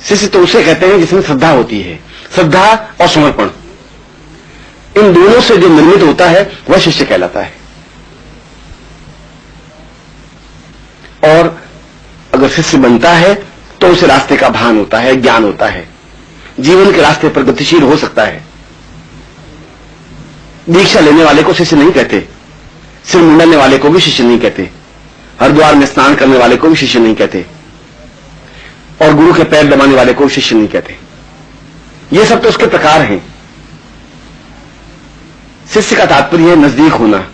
शिष्य तो उसे कहते हैं जिसमें श्रद्धा होती है। श्रद्धा और समर्पण, इन दोनों से जो निर्मित होता है वह शिष्य कहलाता है। और अगर शिष्य बनता है तो उसे रास्ते का भान होता है, ज्ञान होता है, जीवन के रास्ते पर गतिशील हो सकता है। दीक्षा लेने वाले को शिष्य नहीं कहते, सिर मुंडने वाले को भी शिष्य नहीं कहते, हरिद्वार में स्नान करने वाले को भी शिष्य नहीं कहते, और गुरु के पैर दबाने वाले को शिष्य नहीं कहते। ये सब तो उसके प्रकार हैं। शिष्य का तात्पर्य है नजदीक होना,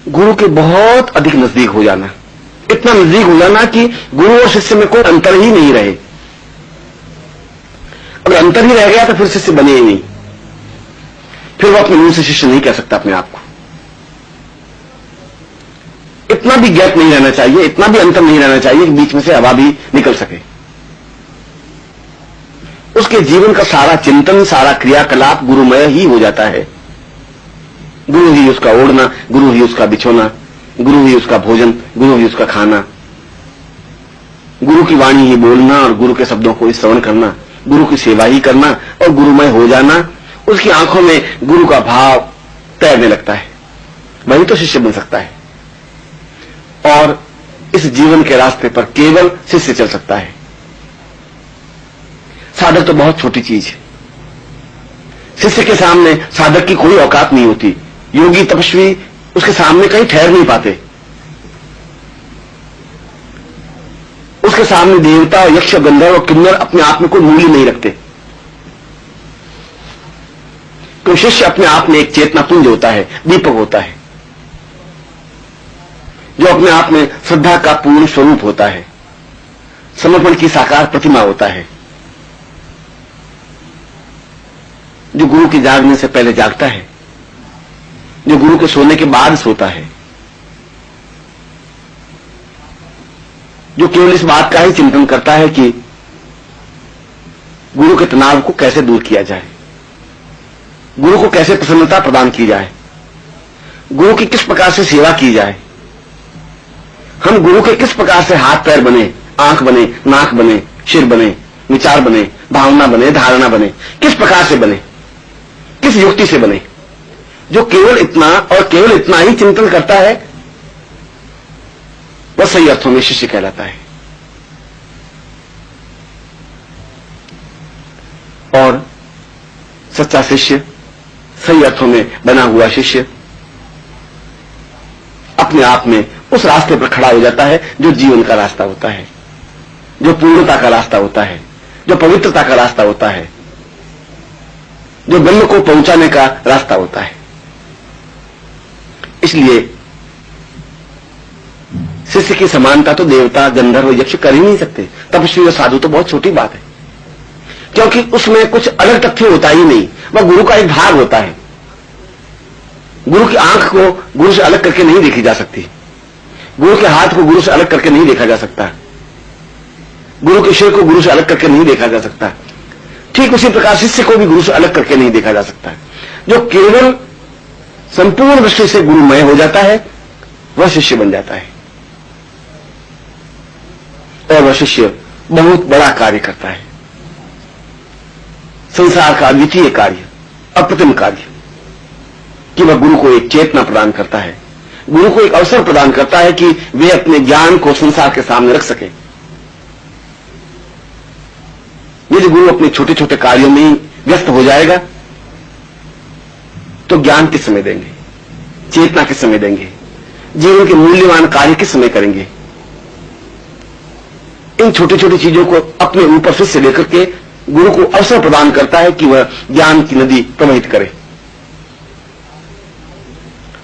गुरु के बहुत अधिक नजदीक हो जाना, इतना नजदीक हो जाना कि गुरु और शिष्य में कोई अंतर ही नहीं रहे। अगर अंतर ही रह गया तो फिर शिष्य बने ही नहीं, फिर वो अपने मुंह से शिष्य नहीं कह सकता अपने आप को। इतना भी गैप नहीं रहना चाहिए, इतना भी अंतर नहीं रहना चाहिए कि बीच में से हवा भी निकल सके। उसके जीवन का सारा चिंतन, सारा क्रियाकलाप गुरुमय ही हो जाता है। गुरु ही उसका ओढ़ना, गुरु ही उसका बिछोना, गुरु ही उसका भोजन, गुरु ही उसका खाना, गुरु की वाणी ही बोलना और गुरु के शब्दों को श्रवण करना, गुरु की सेवा ही करना और गुरुमय हो जाना। उसकी आंखों में गुरु का भाव तैरने लगता है, वही तो शिष्य बन सकता है। और इस जीवन के रास्ते पर केवल शिष्य चल सकता है। साधक तो बहुत छोटी चीज है, शिष्य के सामने साधक की कोई औकात नहीं होती। योगी तपस्वी उसके सामने कहीं ठहर नहीं पाते, उसके सामने देवता, यक्ष, गंधर्व और किन्नर अपने आप में कोई मूल्य नहीं रखते। तो शिष्य अपने आप में एक चेतना पुंज होता है, दीपक होता है, जो अपने आप में श्रद्धा का पूर्ण स्वरूप होता है, समर्पण की साकार प्रतिमा होता है, जो गुरु के जागने से पहले जागता है, जो गुरु के सोने के बाद सोता है, जो केवल इस बात का ही चिंतन करता है कि गुरु के तनाव को कैसे दूर किया जाए, गुरु को कैसे प्रसन्नता प्रदान की जाए, गुरु की किस प्रकार से सेवा की जाए, हम गुरु के किस प्रकार से हाथ पैर बने, आंख बने, नाक बने, सिर बने, विचार बने, भावना बने, धारणा बने, किस प्रकार से बने, किस युक्ति से बने। जो केवल इतना और केवल इतना ही चिंतन करता है वह सही अर्थों में शिष्य कहलाता है। और सच्चा शिष्य, सही अर्थों में बना हुआ शिष्य अपने आप में उस रास्ते पर खड़ा हो जाता है जो जीवन का रास्ता होता है, जो पूर्णता का रास्ता होता है, जो पवित्रता का रास्ता होता है, जो ब्रह्म को पहुंचाने का रास्ता होता है। इसलिए शिष्य की समानता तो देवता, गंधर्व, यक्ष कर ही नहीं सकते। तपस्वी और साधु तो बहुत छोटी बात है, क्योंकि उसमें कुछ अलग तथ्य होता ही नहीं, वह गुरु का एक भाग होता है। गुरु की आंख को गुरु से अलग करके नहीं देखी जा सकती, गुरु के हाथ को गुरु से अलग करके नहीं देखा जा सकता, गुरु के सिर को गुरु से अलग करके नहीं देखा जा सकता। ठीक उसी प्रकार शिष्य को भी गुरु से अलग करके नहीं देखा जा सकता। जो केवल संपूर्ण दृष्टि से गुरुमय हो जाता है वह शिष्य बन जाता है, और वह शिष्य बहुत बड़ा कार्य करता है, संसार का अद्वितीय कार्य, अप्रतिम कार्य, कि वह गुरु को एक चेतना प्रदान करता है, गुरु को एक अवसर प्रदान करता है कि वे अपने ज्ञान को संसार के सामने रख सके। यदि गुरु अपने छोटे छोटे कार्यों में ही व्यस्त हो जाएगा तो ज्ञान किस समय देंगे, चेतना किस समय देंगे, जीवन के मूल्यवान कार्य किस समय करेंगे। इन छोटी छोटी चीजों को अपने ऊपर फिर से लेकर के गुरु को अवसर प्रदान करता है कि वह ज्ञान की नदी प्रवाहित करे।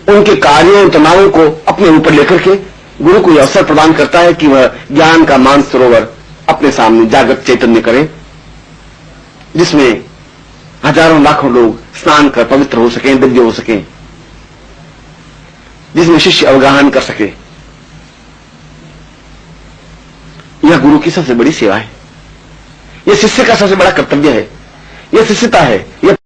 उनके कार्यों और तनावों को अपने ऊपर लेकर के गुरु को यह अवसर प्रदान करता है कि वह ज्ञान का मानसरोवर अपने सामने जागृत चैतन्य करे, जिसमें हजारों लाखों लोग स्नान कर पवित्र हो सकें, दिव्य हो सकें, जिसमें शिष्य अवगाहन कर सके। यह गुरु की सबसे बड़ी सेवा है, यह शिष्य का सबसे बड़ा कर्तव्य है, यह शिष्यता है, यह